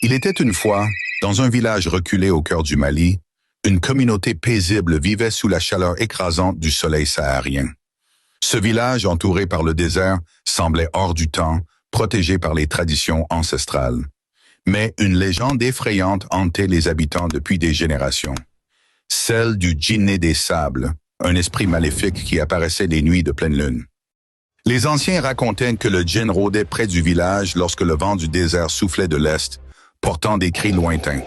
Il était une fois, dans un village reculé au cœur du Mali, une communauté paisible vivait sous la chaleur écrasante du soleil saharien. Ce village, entouré par le désert, semblait hors du temps, protégé par les traditions ancestrales. Mais une légende effrayante hantait les habitants depuis des générations. Celle du djinné des sables, un esprit maléfique qui apparaissait les nuits de pleine lune. Les anciens racontaient que le djinn rôdait près du village lorsque le vent du désert soufflait de l'est, portant des cris lointains.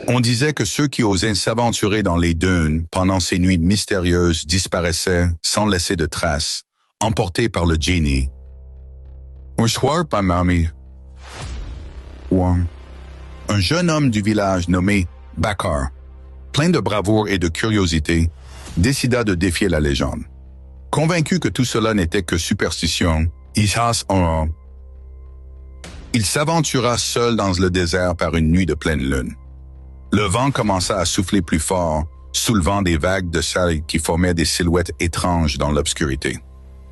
On disait que ceux qui osaient s'aventurer dans les dunes pendant ces nuits mystérieuses disparaissaient sans laisser de traces, emportés par le djinni. Un soir, Pamami, un jeune homme du village nommé Bakar, plein de bravoure et de curiosité, décida de défier la légende. Convaincu que tout cela n'était que superstition, il s'aventura seul dans le désert par une nuit de pleine lune. Le vent commença à souffler plus fort, soulevant des vagues de sable qui formaient des silhouettes étranges dans l'obscurité.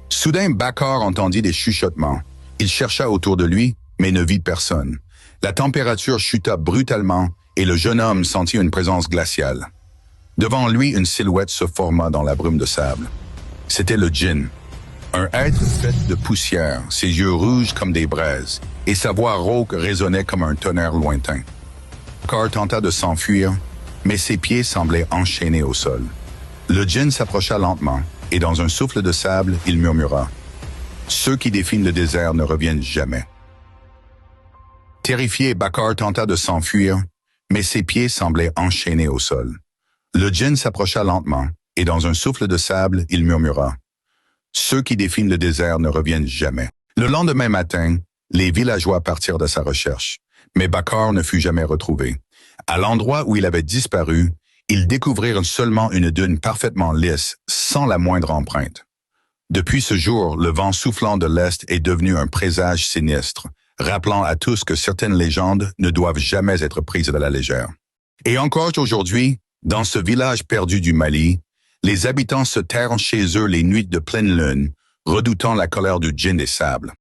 Soudain, Bakar entendit des chuchotements. Il chercha autour de lui, mais ne vit personne. La température chuta brutalement et le jeune homme sentit une présence glaciale. Devant lui, une silhouette se forma dans la brume de sable. C'était le djinn, un être fait de poussière, ses yeux rouges comme des braises, et sa voix rauque résonnait comme un tonnerre lointain. Bakar tenta de s'enfuir, mais ses pieds semblaient enchaînés au sol. Le djinn s'approcha lentement, et dans un souffle de sable, il murmura « Ceux qui défient le désert ne reviennent jamais ». Terrifié, Bakar tenta de s'enfuir, mais ses pieds semblaient enchaînés au sol. Le djinn s'approcha lentement, et dans un souffle de sable, il murmura « Ceux qui défient le désert ne reviennent jamais ». Le lendemain matin, les villageois partirent de sa recherche, mais Bakar ne fut jamais retrouvé. À l'endroit où il avait disparu, ils découvrirent seulement une dune parfaitement lisse, sans la moindre empreinte. Depuis ce jour, le vent soufflant de l'Est est devenu un présage sinistre, rappelant à tous que certaines légendes ne doivent jamais être prises de la légère. Et encore aujourd'hui, dans ce village perdu du Mali, les habitants se terrent chez eux les nuits de pleine lune, redoutant la colère du djinn des sables.